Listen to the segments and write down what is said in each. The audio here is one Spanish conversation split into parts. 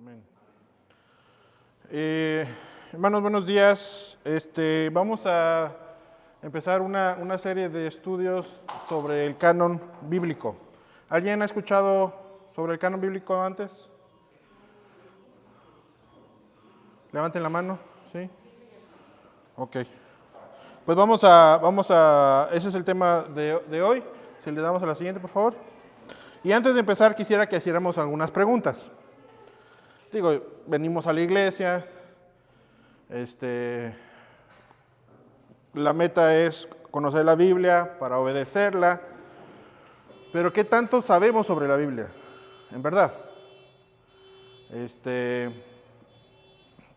Amén. Hermanos, buenos días. Vamos a empezar una serie de estudios sobre el canon bíblico. ¿Alguien ha escuchado sobre el canon bíblico antes? Levanten la mano, ¿sí? Ok. Pues ese es el tema de hoy. Si le damos a la siguiente, por favor. Y antes de empezar, quisiera que hiciéramos algunas preguntas. Digo, venimos a la iglesia, la meta es conocer la Biblia para obedecerla, pero ¿qué tanto sabemos sobre la Biblia? En verdad.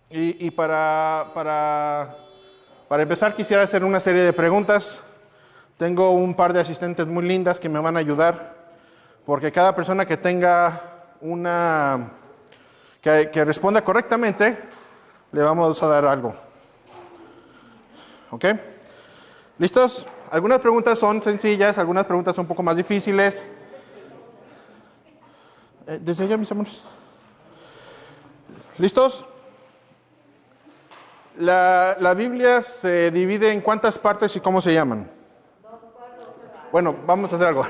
Y para empezar quisiera hacer una serie de preguntas. Tengo un par de asistentes muy lindas que me van a ayudar, porque cada persona que tenga que responda correctamente, le vamos a dar algo. ¿Ok? ¿Listos? Algunas preguntas son sencillas, algunas preguntas son un poco más difíciles. Desde ya, mis amores. ¿Listos? La Biblia se divide en cuántas partes y cómo se llaman. Bueno, vamos a hacer algo.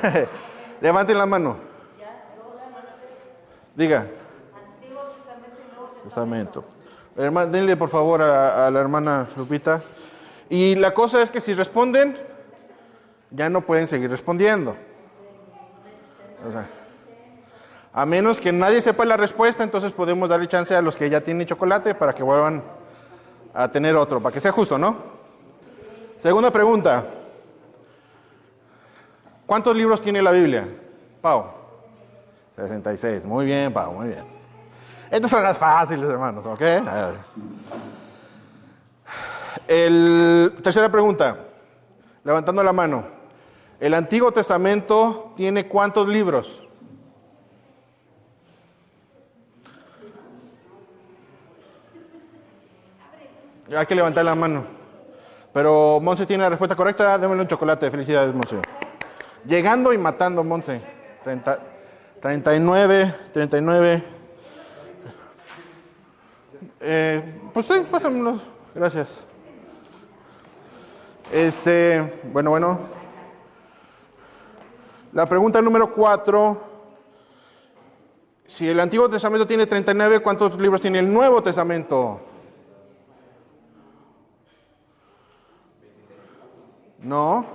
Levanten la mano. Diga. Testamento. Hermano, denle por favor a la hermana Lupita. Y la cosa es que si responden, ya no pueden seguir respondiendo. O sea, a menos que nadie sepa la respuesta, entonces podemos darle chance a los que ya tienen chocolate para que vuelvan a tener otro, para que sea justo, ¿no? Segunda pregunta. ¿Cuántos libros tiene la Biblia? Pau. 66. Muy bien, Pau, muy bien. Estas son las fáciles, hermanos, ¿ok? Tercera pregunta, levantando la mano. ¿El Antiguo Testamento tiene cuántos libros? Hay que levantar la mano. Pero Monse tiene la respuesta correcta, démosle un chocolate. Felicidades, Monse. Llegando y matando, Monse. 39. Pues sí, pásamelo. Gracias. Bueno. La pregunta número 4. Si el Antiguo Testamento tiene 39, ¿cuántos libros tiene el Nuevo Testamento? No.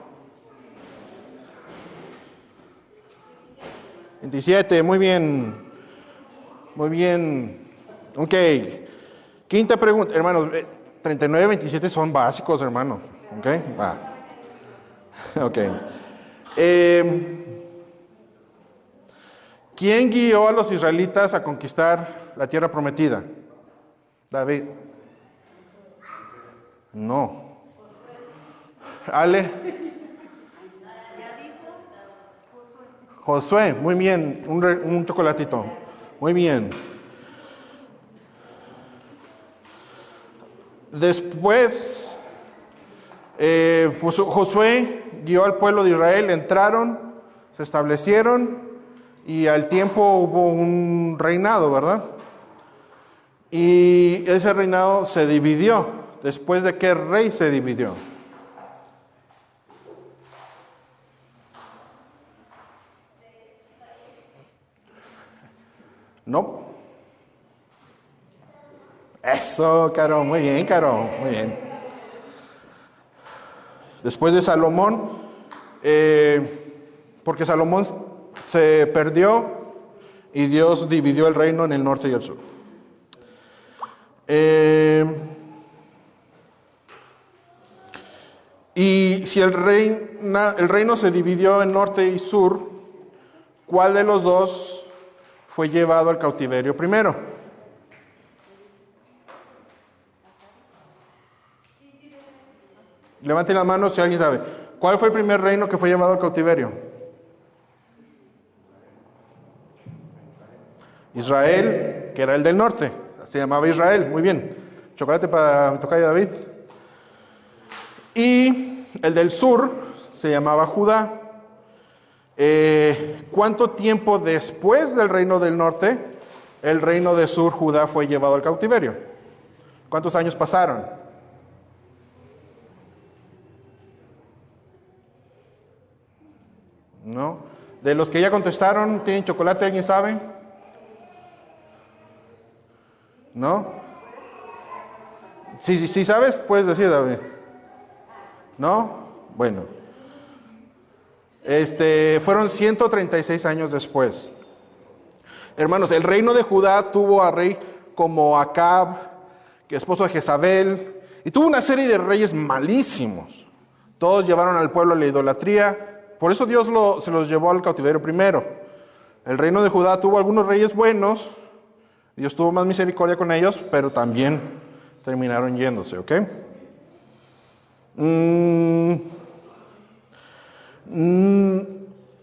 27, muy bien. Muy bien. Ok. Quinta pregunta, hermanos, 39 y 27 son básicos, hermanos. ¿Ok? Va. Ok. ¿Quién guió a los israelitas a conquistar la tierra prometida? David. No. Ale. Josué, muy bien. Un chocolatito. Muy bien. Después, Josué guió al pueblo de Israel, entraron, se establecieron y al tiempo hubo un reinado, ¿verdad? Y ese reinado se dividió. ¿Después de qué rey se dividió? No. Eso, Caro, muy bien, Caro, muy bien. Después de Salomón, porque Salomón se perdió y Dios dividió el reino en el norte y el sur. Y si el reino se dividió en norte y sur, ¿cuál de los dos fue llevado al cautiverio primero? Levanten la mano si alguien sabe. ¿Cuál fue el primer reino que fue llevado al cautiverio? Israel, que era el del norte. Se llamaba Israel. Muy bien. Chocolate para mi tocayo David. Y el del sur se llamaba Judá. ¿Cuánto tiempo después del reino del norte el reino de Sur, Judá, fue llevado al cautiverio? ¿Cuántos años pasaron? ¿No? De los que ya contestaron, ¿tienen chocolate? ¿Alguien sabe? ¿No? Sí, ¿sabes? Puedes decir, David. ¿No? Bueno. Fueron 136 años después. Hermanos, el reino de Judá tuvo a rey como Acab, que es esposo de Jezabel, y tuvo una serie de reyes malísimos. Todos llevaron al pueblo a la idolatría, por eso Dios se los llevó al cautiverio primero. El reino de Judá tuvo algunos reyes buenos, Dios tuvo más misericordia con ellos, pero también terminaron yéndose, ¿ok?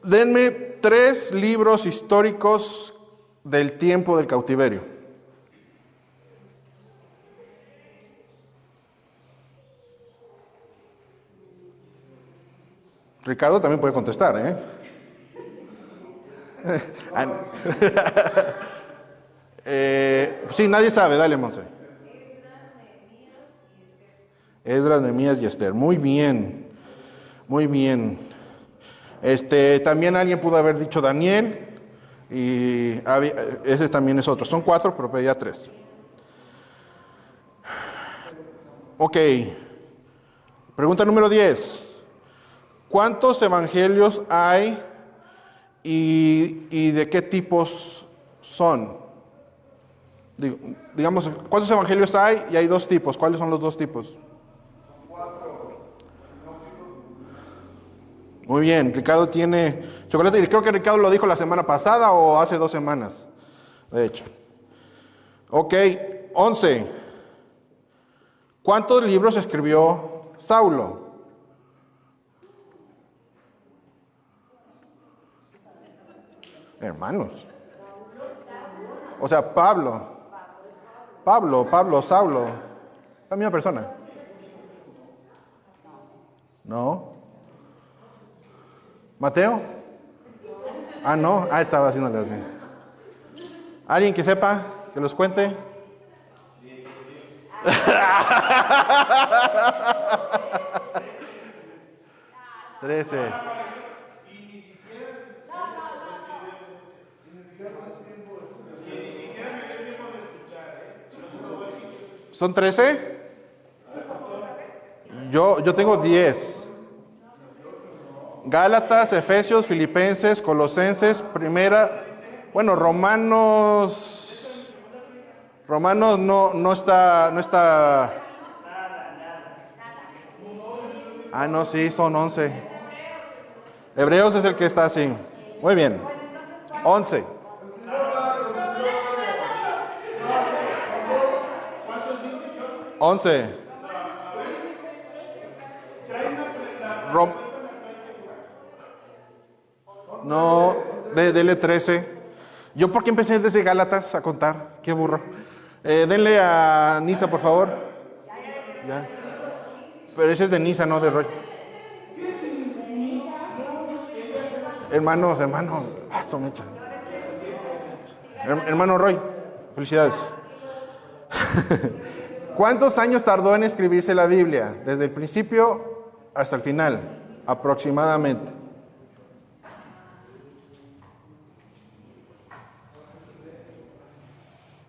Denme 3 libros históricos del tiempo del cautiverio. Ricardo también puede contestar, ¿eh? Sí, nadie sabe, dale, Monse. Esdras, Nehemías y Esther. Muy bien, muy bien. También alguien pudo haber dicho Daniel, y ese también es otro. Son 4, pero pedía 3. Ok. Pregunta número 10. ¿Cuántos evangelios hay y de qué tipos son? Digamos, ¿cuántos evangelios hay? Y hay 2 tipos. ¿Cuáles son los 2 tipos? Muy bien, Ricardo tiene chocolate, y creo que Ricardo lo dijo la semana pasada o hace 2 semanas, de hecho. Ok, 11. ¿Cuántos libros escribió Saulo? Hermanos. O sea, Saulo. La misma persona. ¿No? ¿Mateo? No. Estaba haciéndole así. ¿Alguien que sepa? ¿Que los cuente? 13. ¿Son 13? Yo tengo 10. Gálatas, Efesios, Filipenses, Colosenses, Romanos no está. No, sí, son 11. Hebreos es el que está así. Muy bien. 11. No, dele 13. ¿Yo por qué empecé desde Gálatas a contar? Qué burro. Denle a Nisa, por favor. Ya. Pero ese es de Nisa, no de Roy. Hermano. Hermano Roy, felicidades. ¿Cuántos años tardó en escribirse la Biblia? Desde el principio hasta el final, aproximadamente.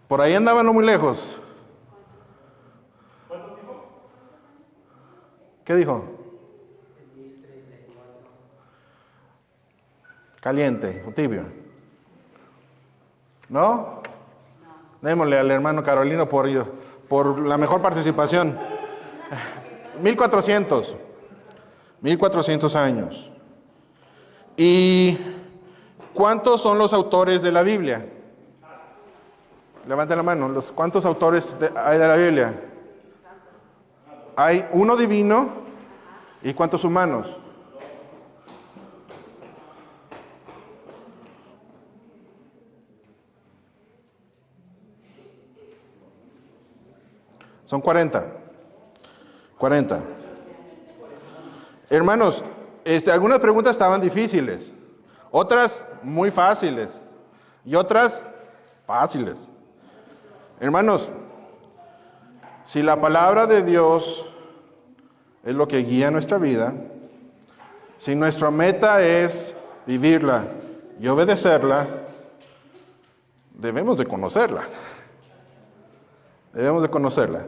Por ahí andaban no muy lejos. ¿Qué dijo? Caliente o tibio. ¿No? Démosle al hermano Carolino por la mejor participación. 1400 años. ¿Y cuántos son los autores de la Biblia? Levanten la mano. ¿Cuántos autores hay de la Biblia? Hay uno divino. ¿Y cuántos humanos? Son 40. Hermanos, algunas preguntas estaban difíciles, otras muy fáciles y otras Fáciles. Hermanos, si la palabra de Dios es lo que guía nuestra vida, si nuestra meta es vivirla y obedecerla, debemos de conocerla. Debemos de conocerla.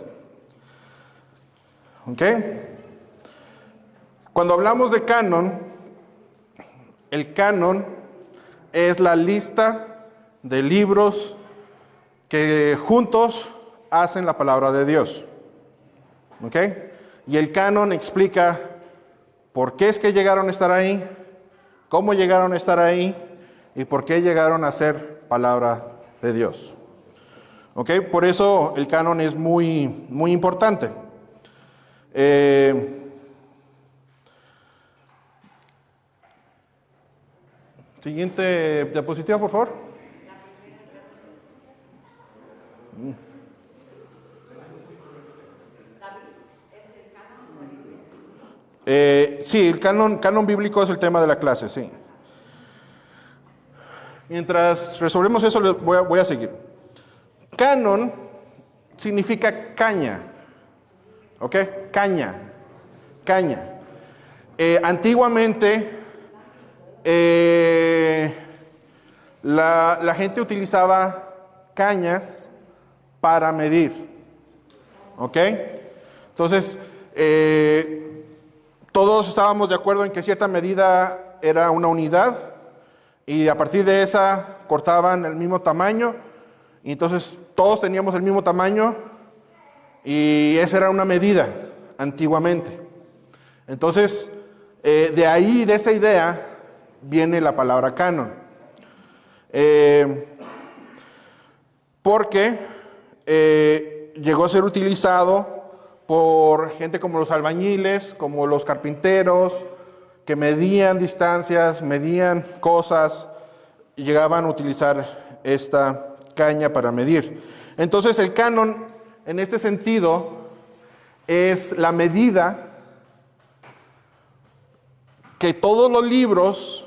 ¿Ok? Cuando hablamos de canon, el canon es la lista de libros que juntos hacen la palabra de Dios. ¿Ok? Y el canon explica por qué es que llegaron a estar ahí, cómo llegaron a estar ahí y por qué llegaron a ser palabra de Dios. ¿Ok? Por eso el canon es muy, muy importante. Siguiente diapositiva, por favor. Sí, el canon bíblico es el tema de la clase, sí. Mientras resolvemos eso, voy a seguir. Canon significa caña, ¿ok? Caña. Antiguamente, la gente utilizaba cañas para medir, ¿ok? Entonces, todos estábamos de acuerdo en que cierta medida era una unidad y a partir de esa cortaban el mismo tamaño y entonces todos teníamos el mismo tamaño y esa era una medida antiguamente. Entonces, de ahí, de esa idea, viene la palabra canon. Porque llegó a ser utilizado por gente como los albañiles, como los carpinteros, que medían distancias, medían cosas y llegaban a utilizar esta caña para medir. Entonces el canon, en este sentido, es la medida que todos los libros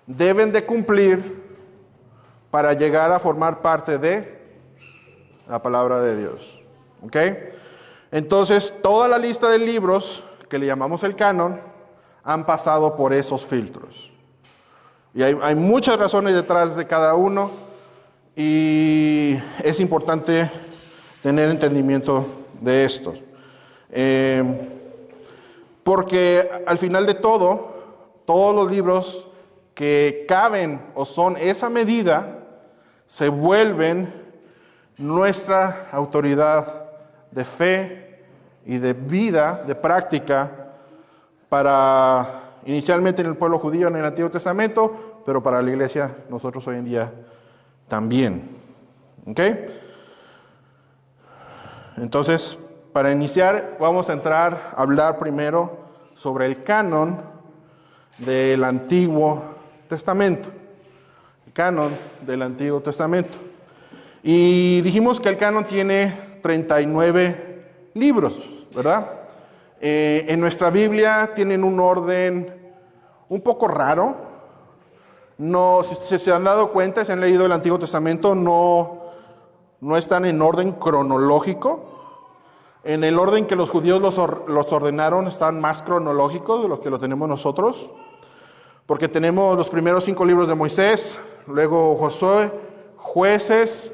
deben de cumplir para llegar a formar parte de la palabra de Dios. ¿Ok? Entonces, toda la lista de libros que le llamamos el canon han pasado por esos filtros. Y hay muchas razones detrás de cada uno y es importante tener entendimiento de esto. Porque al final de todo, todos los libros que caben o son esa medida se vuelven nuestra autoridad de fe y de vida, de práctica, para inicialmente en el pueblo judío en el Antiguo Testamento, pero para la iglesia nosotros hoy en día también. ¿Ok? Entonces, para iniciar vamos a entrar a hablar primero sobre el canon del Antiguo Testamento. El canon del Antiguo Testamento. Y dijimos que el canon tiene 39 libros, ¿verdad? En nuestra Biblia tienen un orden un poco raro. No, si se han dado cuenta, si han leído el Antiguo Testamento, no están en orden cronológico. En el orden que los judíos los ordenaron, están más cronológicos de los que lo tenemos nosotros. Porque tenemos los primeros 5 libros de Moisés, luego Josué, Jueces,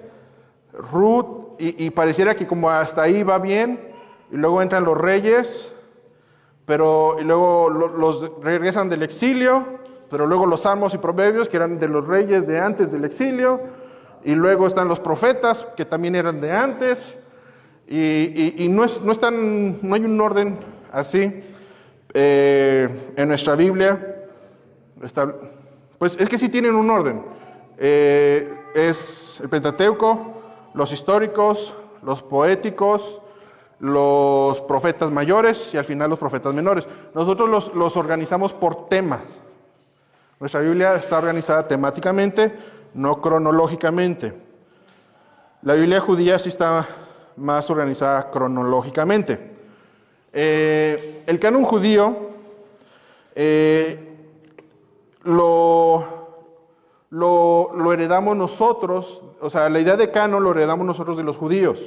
Ruth, y pareciera que como hasta ahí va bien, y luego entran los reyes, y luego los regresan del exilio, pero luego los salmos y proverbios, que eran de los reyes de antes del exilio, y luego están los profetas, que también eran de antes, y no hay un orden así en nuestra Biblia. Pues es que sí tienen un orden. Es el Pentateuco, los históricos, los poéticos, los profetas mayores y al final los profetas menores. Nosotros los organizamos por temas. Nuestra Biblia está organizada temáticamente, no cronológicamente. La Biblia judía sí está más organizada cronológicamente. El canon judío lo heredamos nosotros, o sea, la idea de canon lo heredamos nosotros de los judíos.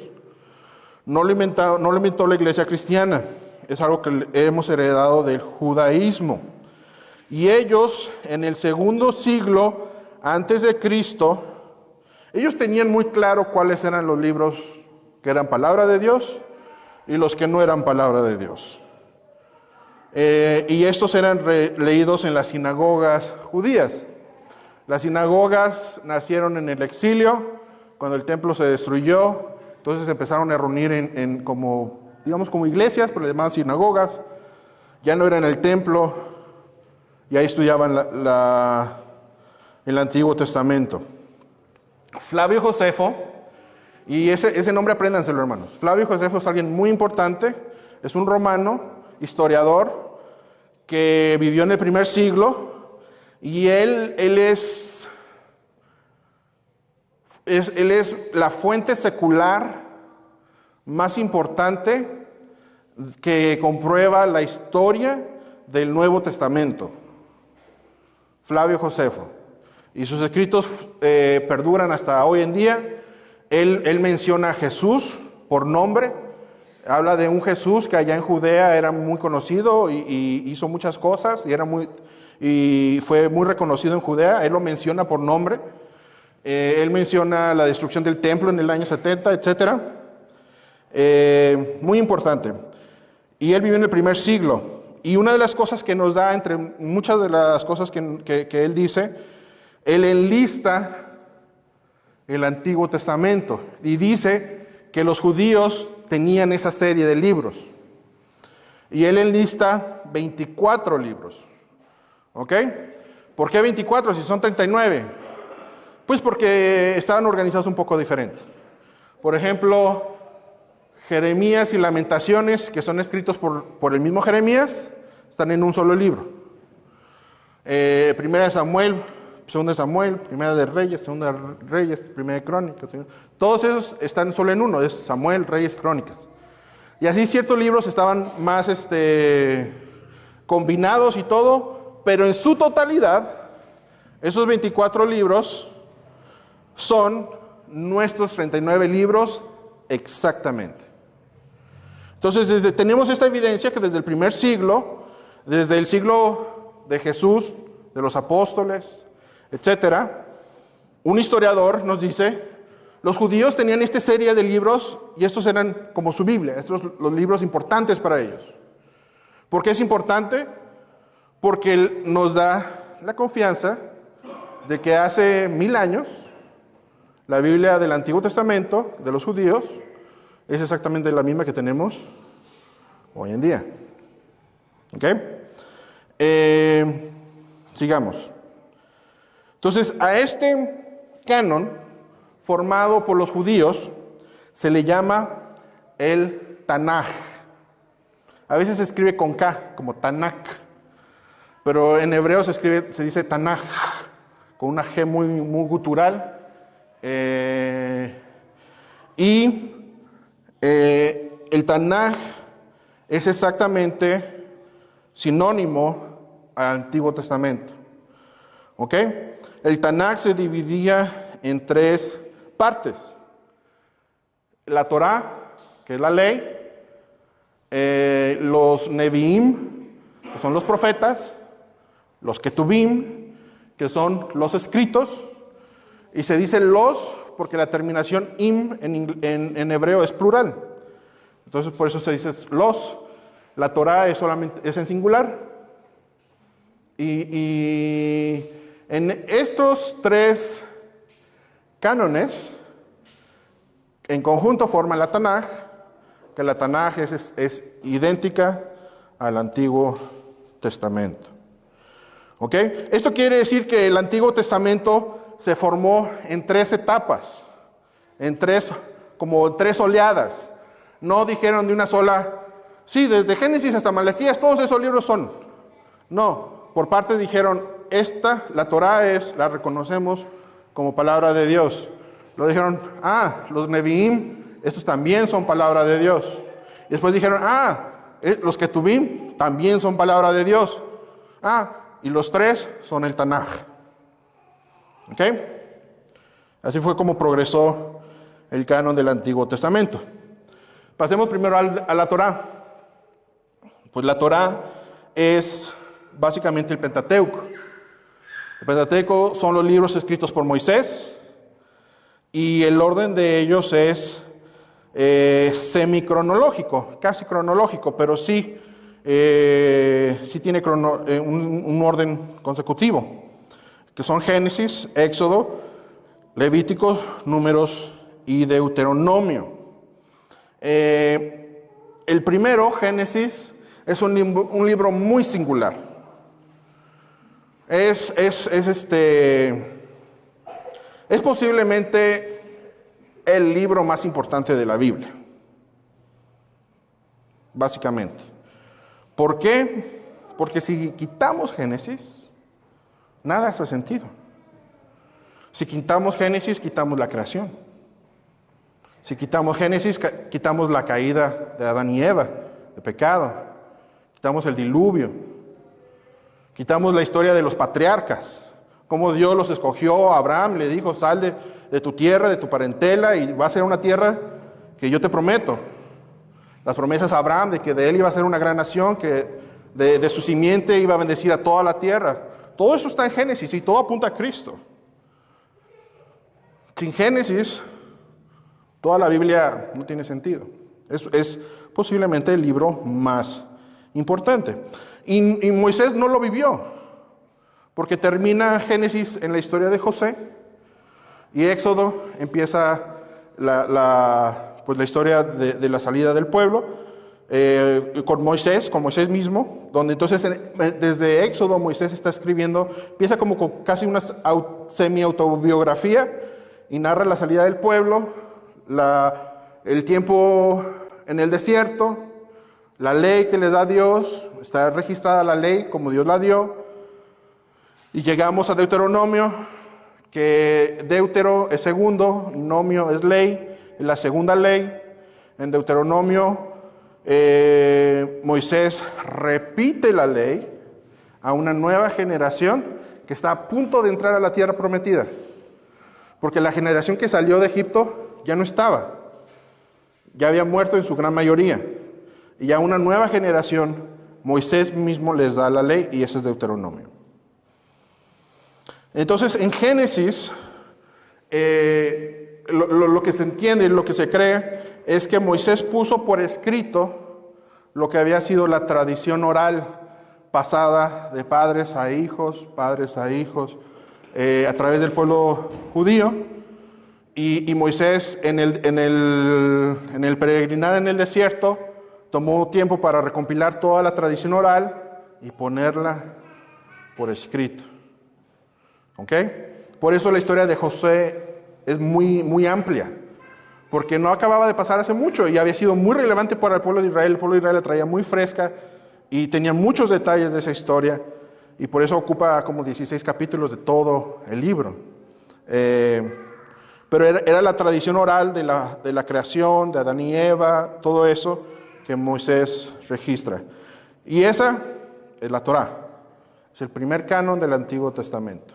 No lo inventó la iglesia cristiana, es algo que hemos heredado del judaísmo. Y ellos, en el segundo siglo antes de Cristo, ellos tenían muy claro cuáles eran los libros que eran palabra de Dios y los que no eran palabra de Dios. Y estos eran leídos en las sinagogas judías. Las sinagogas nacieron en el exilio, cuando el templo se destruyó, entonces empezaron a reunir en como, digamos, como iglesias, pero le llamaban sinagogas. Ya no era en el templo, y ahí estudiaban el Antiguo Testamento. Flavio Josefo, y ese nombre apréndanselo, hermanos. Flavio Josefo es alguien muy importante, es un romano, historiador, que vivió en el primer siglo, y él es la fuente secular más importante que comprueba la historia del Nuevo Testamento. Flavio Josefo. Y sus escritos perduran hasta hoy en día. Él menciona a Jesús por nombre. Habla de un Jesús que allá en Judea era muy conocido y hizo muchas cosas y fue muy reconocido en Judea. Él lo menciona por nombre. Él menciona la destrucción del templo en el año 70, etc. Muy importante. Y él vivió en el primer siglo. Y una de las cosas que nos da, entre muchas de las cosas que él dice, él enlista el Antiguo Testamento y dice que los judíos tenían esa serie de libros. Y él enlista 24 libros. ¿Ok? ¿Por qué 24 si son 39? Pues porque estaban organizados un poco diferente. Por ejemplo, Jeremías y Lamentaciones, que son escritos por el mismo Jeremías, están en un solo libro. Primera de Samuel, Segunda de Samuel, Primera de Reyes, Segunda de Reyes, Primera de Crónicas. Todos esos están solo en uno, es Samuel, Reyes, Crónicas. Y así ciertos libros estaban más combinados y todo, pero en su totalidad, esos 24 libros son nuestros 39 libros exactamente. Entonces, tenemos esta evidencia que desde el primer siglo, desde el siglo de Jesús, de los apóstoles, etcétera, un historiador nos dice, los judíos tenían esta serie de libros y estos eran como su Biblia, estos son los libros importantes para ellos. ¿Por qué es importante? Porque él nos da la confianza de que hace 1000 años la Biblia del Antiguo Testamento de los judíos es exactamente la misma que tenemos hoy en día. ¿Ok? Sigamos. Entonces, a este canon formado por los judíos se le llama el Tanaj. A veces se escribe con K, como Tanakh, pero en hebreo se dice Tanaj, con una G muy gutural. El Tanaj es exactamente sinónimo al Antiguo Testamento. ¿Ok? El Tanaj se dividía en 3 partes. La Torá, que es la ley, los Neviim, que son los profetas, los Ketubim, que son los escritos, y se dice los porque la terminación im en hebreo es plural. Entonces por eso se dice los. La Torá es en singular. Y en estos 3 cánones, en conjunto forman la Tanaj, que la Tanaj es idéntica al Antiguo Testamento. ¿Ok? Esto quiere decir que el Antiguo Testamento se formó en 3 etapas, como 3 oleadas. No dijeron de una sola, sí, desde Génesis hasta Malaquías, todos esos libros son. No, por parte dijeron, la Torá la reconocemos como palabra de Dios. Lo dijeron, los Neviim, estos también son palabra de Dios. Y después dijeron, los Ketubim también son palabra de Dios. Y los 3 son el Tanaj. ¿Ok? Así fue como progresó el canon del Antiguo Testamento. Pasemos primero a la Torá. Pues la Torá es básicamente el Pentateuco. El Pentateuco son los libros escritos por Moisés y el orden de ellos es semicronológico, casi cronológico, pero sí tiene un orden consecutivo, que son Génesis, Éxodo, Levíticos, Números y Deuteronomio. El primero, Génesis, es un libro muy singular. Es posiblemente el libro más importante de la Biblia, básicamente. ¿Por qué? Porque si quitamos Génesis, nada hace sentido. Si quitamos Génesis, quitamos la creación. Si quitamos Génesis, quitamos la caída de Adán y Eva, de pecado. Quitamos el diluvio. Quitamos la historia de los patriarcas. Cómo Dios los escogió a Abraham, le dijo, sal de tu tierra, de tu parentela, y va a ser una tierra que yo te prometo. Las promesas a Abraham de que de él iba a ser una gran nación, que de su simiente iba a bendecir a toda la tierra. Todo eso está en Génesis y todo apunta a Cristo. Sin Génesis, toda la Biblia no tiene sentido. Es posiblemente el libro más importante. Y Moisés no lo vivió, porque termina Génesis en la historia de José, y Éxodo empieza la historia de la salida del pueblo, con Moisés mismo, donde entonces desde Éxodo Moisés está escribiendo, empieza como con casi una semi-autobiografía, y narra la salida del pueblo, el tiempo en el desierto, la ley que le da Dios, está registrada la ley como Dios la dio, y llegamos a Deuteronomio, que Deutero es segundo, nomio es ley, es la segunda ley. En Deuteronomio, Moisés repite la ley a una nueva generación que está a punto de entrar a la tierra prometida, porque la generación que salió de Egipto ya no estaba, ya había muerto en su gran mayoría, y a una nueva generación Moisés mismo les da la ley, y ese es Deuteronomio. Entonces, en Génesis, lo que se entiende, lo que se cree, es que Moisés puso por escrito lo que había sido la tradición oral pasada de padres a hijos, a través del pueblo judío, y Moisés en el peregrinar en el desierto tomó tiempo para recompilar toda la tradición oral y ponerla por escrito. ¿Ok? Por eso la historia de José es muy, muy amplia, porque no acababa de pasar hace mucho y había sido muy relevante para el pueblo de Israel. El pueblo de Israel la traía muy fresca y tenía muchos detalles de esa historia, y por eso ocupa como 16 capítulos de todo el libro. Pero era la tradición oral de la creación, de Adán y Eva, todo eso que Moisés registra. Y esa es la Torá, es el primer canon del Antiguo Testamento.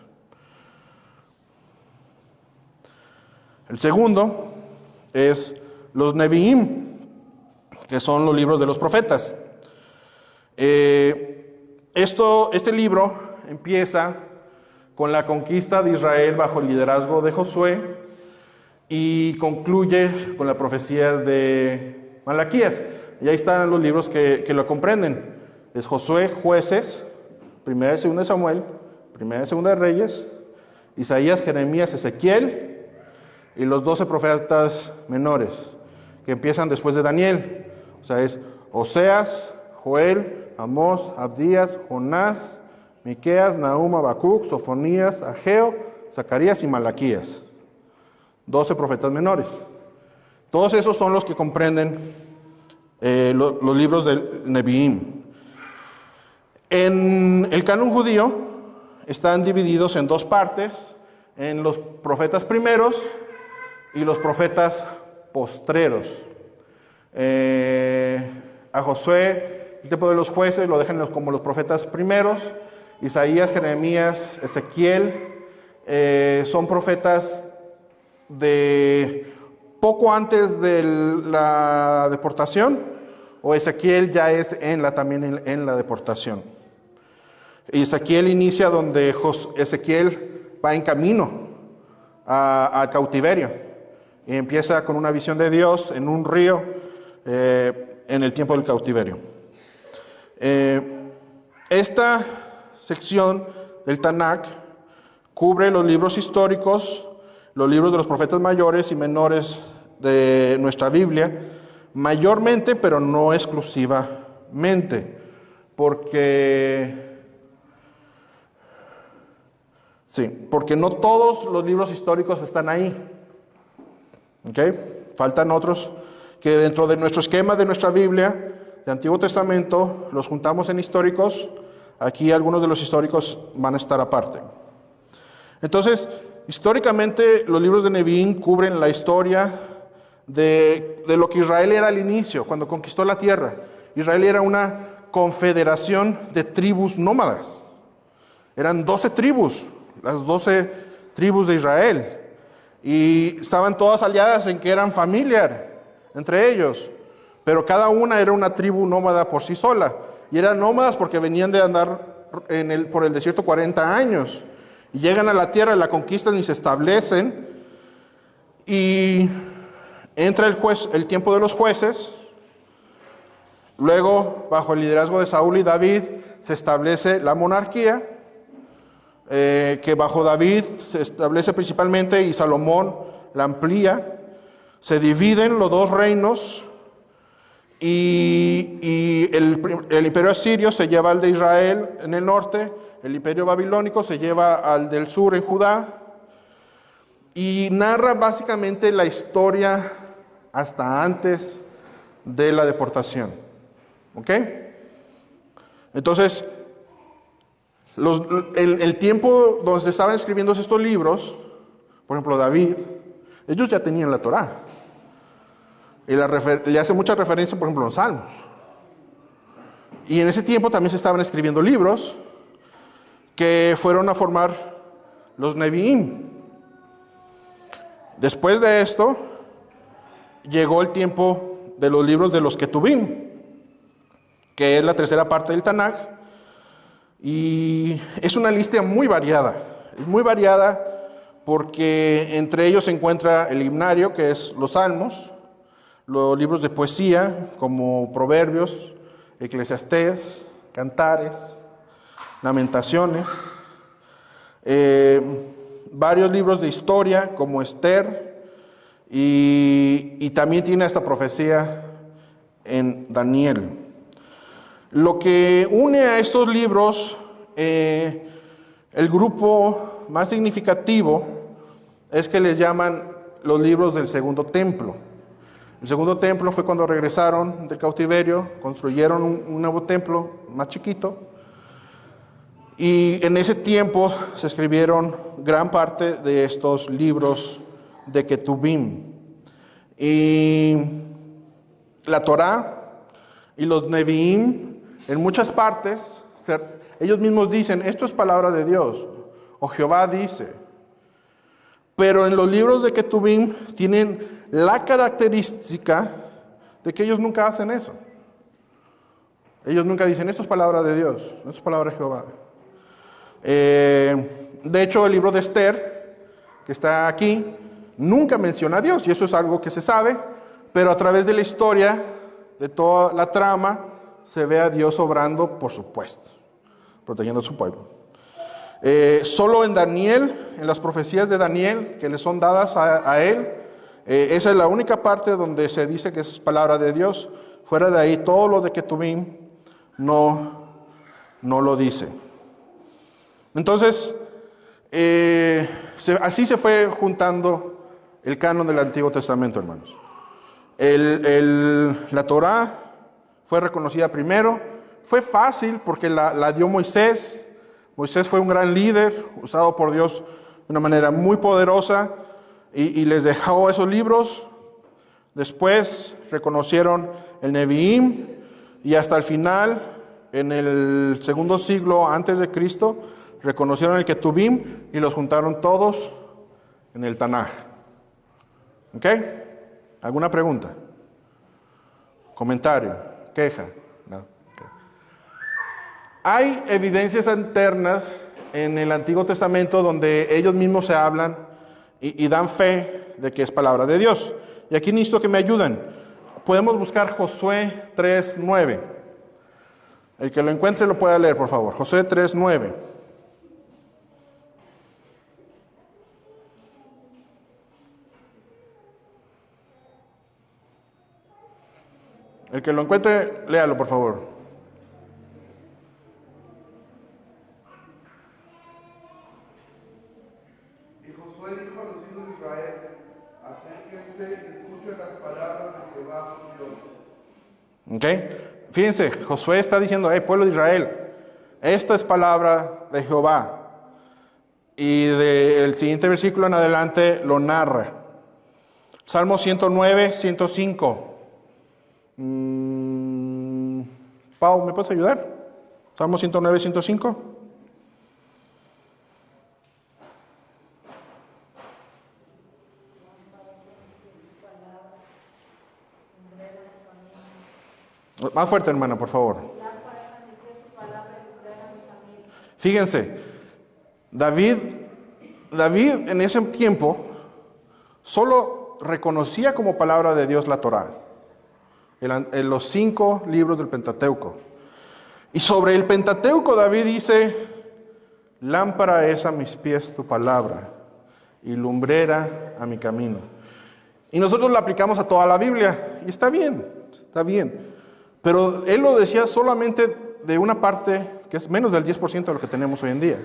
El segundo es los Nevi'im, que son los libros de los profetas. Este libro empieza con la conquista de Israel bajo el liderazgo de Josué y concluye con la profecía de Malaquías. Y ahí están los libros que lo comprenden. Es Josué, Jueces, Primera y Segunda de Samuel, Primera y Segunda de Reyes, Isaías, Jeremías, Ezequiel, y los 12 profetas menores, que empiezan después de Daniel. O sea, es Oseas, Joel, Amós, Abdías, Jonás, Miqueas, Nahum, Habacuc, Sofonías, Ageo, Zacarías y Malaquías. 12 profetas menores. Todos esos son los que comprenden los libros del Nevi'im. En el canon judío están divididos en dos partes, en los profetas primeros y los profetas postreros. A Josué, el tiempo de los jueces, lo dejan como los profetas primeros. Isaías, Jeremías, Ezequiel son profetas de poco antes de la deportación, o Ezequiel ya es también en la deportación. Y Ezequiel inicia donde Ezequiel va en camino al cautiverio y empieza con una visión de Dios en un río en el tiempo del cautiverio. Esta sección del Tanakh cubre los libros históricos, los libros de los profetas mayores y menores de nuestra Biblia, mayormente, pero no exclusivamente, porque no todos los libros históricos están ahí. ¿Okay? Faltan otros que dentro de nuestro esquema de nuestra Biblia, de Antiguo Testamento, los juntamos en históricos. Aquí algunos de los históricos van a estar aparte. Entonces, históricamente los libros de Nevi'im cubren la historia de lo que Israel era al inicio, cuando conquistó la tierra. Israel era una confederación de tribus nómadas. Eran 12 tribus, las 12 tribus de Israel. Y estaban todas aliadas en que eran familiar entre ellos. Pero cada una era una tribu nómada por sí sola. Y eran nómadas porque venían de andar por el desierto 40 años. Y llegan a la tierra, la conquistan y se establecen. Y entra el tiempo de los jueces. Luego, bajo el liderazgo de Saúl y David, se establece la monarquía, que bajo David se establece principalmente y Salomón la amplía. Se dividen los dos reinos y el imperio asirio se lleva al de Israel en el norte, el imperio babilónico se lleva al del sur en Judá, y narra básicamente la historia hasta antes de la deportación. ¿Ok? Entonces, el tiempo donde se estaban escribiendo estos libros, por ejemplo David, ellos ya tenían la Torá. Y le hace mucha referencia, por ejemplo, en los Salmos. Y en ese tiempo también se estaban escribiendo libros que fueron a formar los Nevi'im. Después de esto, llegó el tiempo de los libros de los Ketubim, que es la tercera parte del Tanakh. Y es una lista muy variada. Es muy variada porque entre ellos se encuentra el himnario, que es los Salmos, los libros de poesía, como Proverbios, Eclesiastés, Cantares, Lamentaciones, varios libros de historia, como Esther, y también tiene esta profecía en Daniel. Lo que une a estos libros, el grupo más significativo, es que les llaman los libros del Segundo Templo. El Segundo Templo fue cuando regresaron del cautiverio, construyeron un nuevo templo más chiquito, y en ese tiempo se escribieron gran parte de estos libros de Ketubim. Y la Torá y los Nevi'im, en muchas partes, ellos mismos dicen, esto es palabra de Dios, o Jehová dice. Pero en los libros de Ketubim tienen la característica de que ellos nunca hacen eso. Ellos nunca dicen, esto es palabra de Dios, esto es palabra de Jehová. De hecho, el libro de Esther, que está aquí, nunca menciona a Dios, y eso es algo que se sabe, pero a través de la historia, de toda la trama, se ve a Dios obrando, por supuesto, protegiendo a su pueblo. Solo en Daniel, en las profecías de Daniel, que le son dadas a él, esa es la única parte donde se dice que es palabra de Dios. Fuera de ahí, todo lo de Ketubim no lo dice. Entonces, así se fue juntando el canon del Antiguo Testamento, hermanos. La Torá fue reconocida primero. Fue fácil porque la dio Moisés. Moisés fue un gran líder, usado por Dios de una manera muy poderosa, y les dejó esos libros. Después reconocieron el Nevi'im, y hasta el final, en el segundo siglo antes de Cristo, reconocieron el Ketubim y los juntaron todos en el Tanaj. ¿Ok? ¿Alguna pregunta? ¿Comentario? ¿Queja? No. Okay. Hay evidencias internas en el Antiguo Testamento donde ellos mismos se hablan y dan fe de que es palabra de Dios. Y aquí necesito que me ayuden. Podemos buscar Josué 3:9. El que lo encuentre lo puede leer, por favor. Josué 3:9. El que lo encuentre, léalo, por favor. Y Josué dijo a los hijos de Israel: acérquense y escuchen las palabras de Jehová su Dios. ¿Ok? Fíjense, Josué está diciendo, pueblo de Israel, esta es palabra de Jehová. Y del siguiente versículo en adelante lo narra. Salmo 109, 105. Pau, ¿me puedes ayudar? Salmo 109, 105. Más fuerte, hermana, por favor. Fíjense, David en ese tiempo solo reconocía como palabra de Dios la Torá, en los 5 libros del Pentateuco. Y sobre el Pentateuco David dice, lámpara es a mis pies tu palabra y lumbrera a mi camino. Y nosotros la aplicamos a toda la Biblia, y está bien. Pero él lo decía solamente de una parte que es menos del 10% de lo que tenemos hoy en día.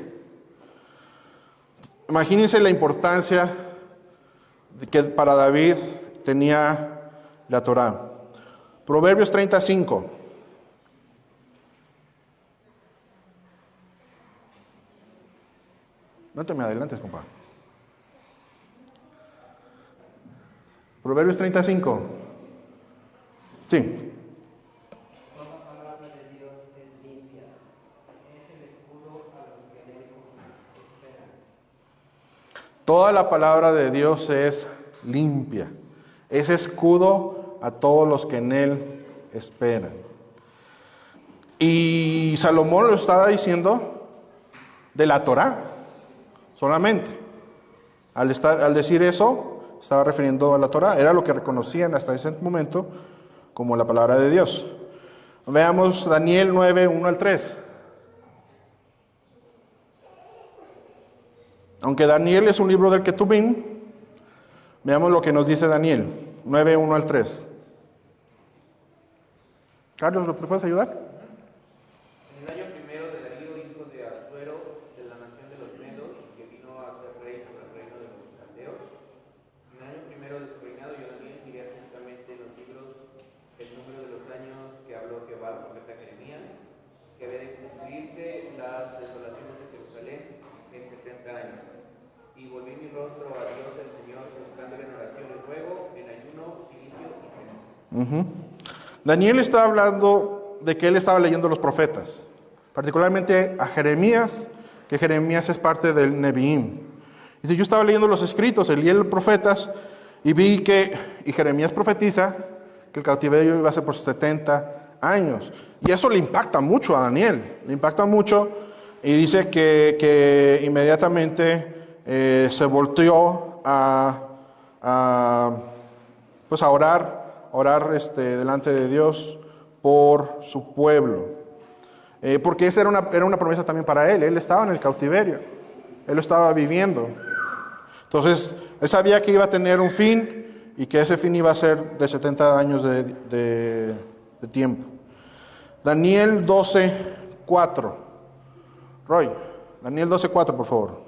Imagínense la importancia que para David tenía la Torá. Proverbios 35. No te me adelantes, compadre. Proverbios 35. Sí. Toda la palabra de Dios es limpia. Es escudo a todos los que en él esperan. Y Salomón lo estaba diciendo de la Torá solamente. Al decir eso, estaba refiriendo a la Torá. Era lo que reconocían hasta ese momento como la palabra de Dios. Veamos Daniel 9, 1 al 3. Aunque Daniel es un libro del Ketubim, veamos lo que nos dice Daniel 9, 1 al 3. Carlos, ¿lo puedes ayudar? En el año primero de Darío, hijo de Asuero, de la nación de los Medos, que vino a ser rey sobre el reino de los caldeos. En el año primero de su reinado, yo Daniel miré atentamente en los libros el número de los años que habló Jehová al profeta Jeremías, que había de cumplirse las desolaciones de Jerusalén en 70 años. Y volví mi rostro a Dios el Señor, buscándole en oración y ruego, en ayuno, silicio y ceniza. Daniel está hablando de que él estaba leyendo los profetas, particularmente a Jeremías, que Jeremías es parte del Neviim. Dice, yo estaba leyendo los escritos, leí los profetas, y vi y Jeremías profetiza, que el cautiverio iba a ser por 70 años. Y eso le impacta mucho a Daniel, y dice que inmediatamente se volteó a orar delante de Dios por su pueblo. Porque esa era una promesa también para él estaba en el cautiverio, él lo estaba viviendo. Entonces, él sabía que iba a tener un fin y que ese fin iba a ser de 70 años de tiempo. Daniel 12:4. Roy, Daniel 12:4, por favor.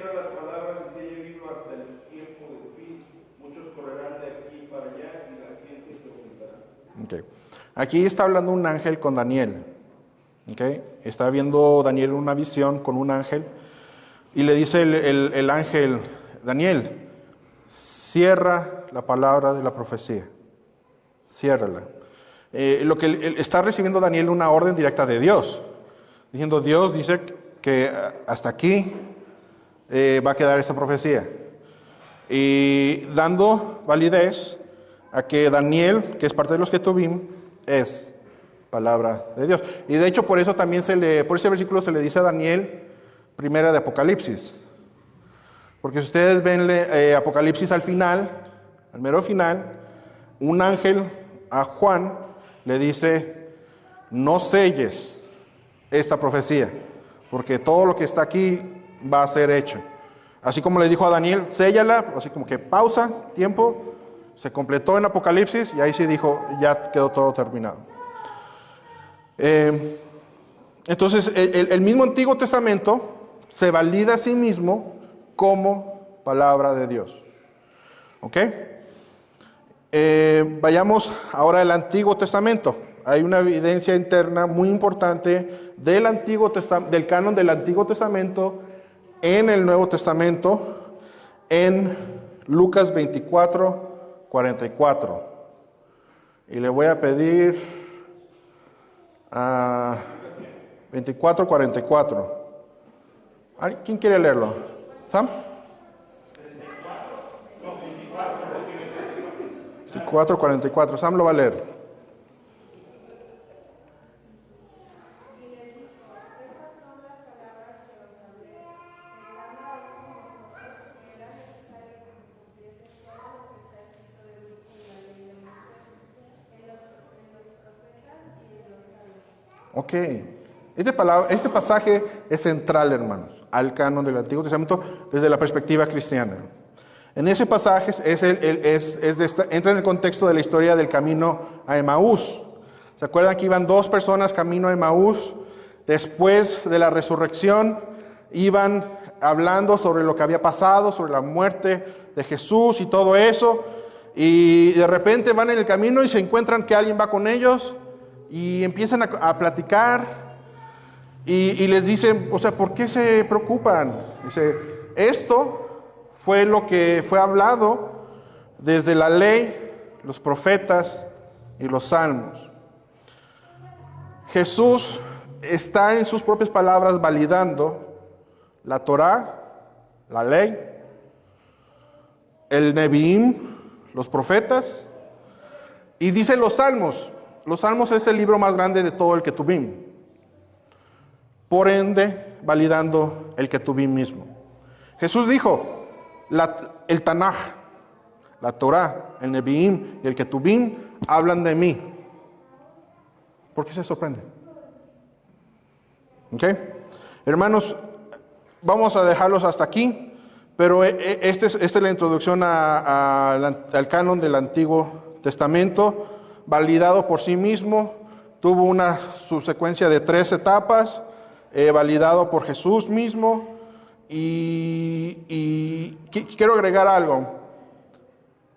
cierra las palabras y si haya vivo hasta el tiempo del fin, muchos correrán de aquí para allá y la ciencia se aumentará. Okay. Aquí está hablando un ángel con Daniel. Okay. Está viendo Daniel una visión con un ángel y le dice el ángel, Daniel, cierra la palabra de la profecía. Ciérrala. Lo que está recibiendo Daniel una orden directa de Dios, diciendo Dios dice que hasta aquí va a quedar esta profecía, y dando validez a que Daniel, que es parte de los que tuvimos, es palabra de Dios. Y de hecho por eso también por ese versículo se le dice a Daniel primera de Apocalipsis, porque si ustedes ven Apocalipsis al final, al mero final, un ángel a Juan le dice, no selles esta profecía, porque todo lo que está aquí va a ser hecho. Así como le dijo a Daniel, séllala, así como que pausa, tiempo, se completó en Apocalipsis y ahí sí dijo, ya quedó todo terminado. Entonces, el mismo Antiguo Testamento se valida a sí mismo como palabra de Dios. ¿Ok? Vayamos ahora al Antiguo Testamento. Hay una evidencia interna muy importante del canon del Antiguo Testamento en el Nuevo Testamento, en Lucas 24, 44. Y le voy a pedir a 24, 44. ¿Quién quiere leerlo? ¿Sam? 24, 44. Sam lo va a leer. Ok. Este pasaje es central, hermanos, al canon del Antiguo Testamento desde la perspectiva cristiana. En ese pasaje entra en el contexto de la historia del camino a Emaús. ¿Se acuerdan que iban dos personas camino a Emaús? Después de la resurrección, iban hablando sobre lo que había pasado, sobre la muerte de Jesús y todo eso. Y de repente van en el camino y se encuentran que alguien va con ellos y empiezan a platicar. Y les dicen, o sea, ¿por qué se preocupan? Dice, esto fue lo que fue hablado desde la ley, los profetas y los salmos. Jesús está en sus propias palabras validando la Torá, la ley, el Neviim, los profetas, y dice los salmos. Los salmos es el libro más grande de todo el Ketubim. Por ende, validando el Ketubim mismo. Jesús dijo, el Tanaj, la Torá, el Neviim y el Ketubim hablan de mí. ¿Por qué se sorprende? ¿Ok? Hermanos, vamos a dejarlos hasta aquí, pero esta es la introducción al canon del Antiguo Testamento, validado por sí mismo. Tuvo una subsecuencia de 3 etapas, validado por Jesús mismo. Y quiero agregar algo.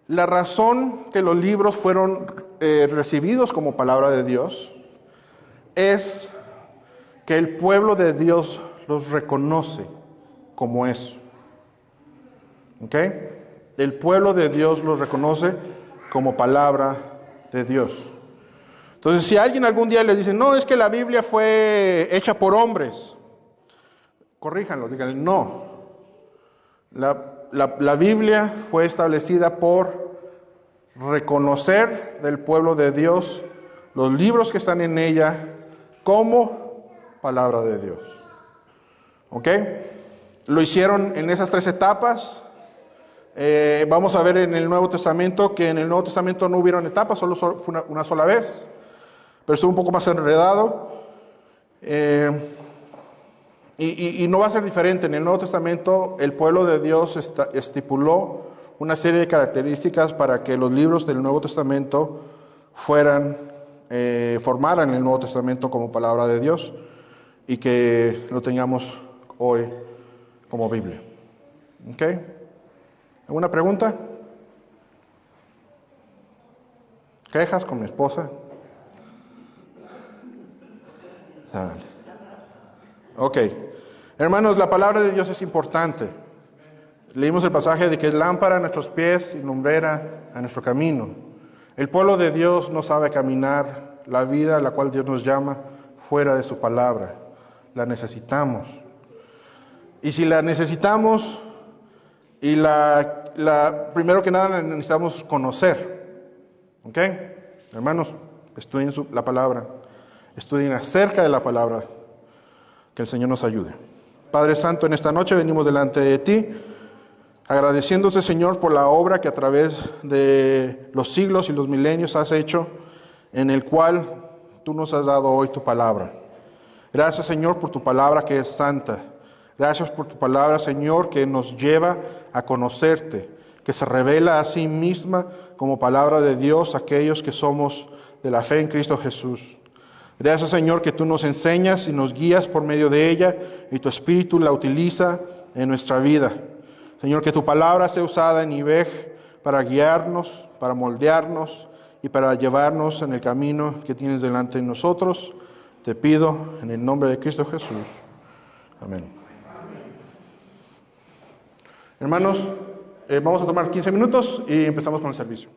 La razón que los libros fueron recibidos como palabra de Dios es que el pueblo de Dios los reconoce como eso. ¿Ok? El pueblo de Dios los reconoce como palabra de Dios. Entonces, si alguien algún día les dice, no, es que la Biblia fue hecha por hombres, corríjanlo, díganle, no. La Biblia fue establecida por reconocer del pueblo de Dios los libros que están en ella como palabra de Dios. ¿Ok? Lo hicieron en esas 3 etapas. Vamos a ver en el Nuevo Testamento que en el Nuevo Testamento no hubieron etapas, solo fue una sola vez, pero estuvo un poco más enredado. Y no va a ser diferente. En el Nuevo Testamento el pueblo de Dios estipuló una serie de características para que los libros del Nuevo Testamento formaran el Nuevo Testamento como palabra de Dios y que lo tengamos hoy como Biblia. ¿Ok? ¿Alguna pregunta? ¿Quejas con mi esposa? Dale. Ok. Hermanos, la palabra de Dios es importante. Leímos el pasaje de que es lámpara a nuestros pies y lumbrera a nuestro camino. El pueblo de Dios no sabe caminar la vida a la cual Dios nos llama fuera de su palabra. La necesitamos. Y si la necesitamos, primero que nada la necesitamos conocer. ¿Ok? Hermanos, estudien la palabra. Estudien acerca de la palabra. Que el Señor nos ayude. Padre Santo, en esta noche venimos delante de ti, agradeciéndote, Señor, por la obra que a través de los siglos y los milenios has hecho, en el cual tú nos has dado hoy tu palabra. Gracias, Señor, por tu palabra que es santa. Gracias por tu palabra, Señor, que nos lleva a conocerte, que se revela a sí misma como palabra de Dios a aquellos que somos de la fe en Cristo Jesús. Gracias, Señor, que tú nos enseñas y nos guías por medio de ella y tu Espíritu la utiliza en nuestra vida. Señor, que tu palabra sea usada en IBEG para guiarnos, para moldearnos y para llevarnos en el camino que tienes delante de nosotros. Te pido en el nombre de Cristo Jesús. Amén. Hermanos, vamos a tomar 15 minutos y empezamos con el servicio.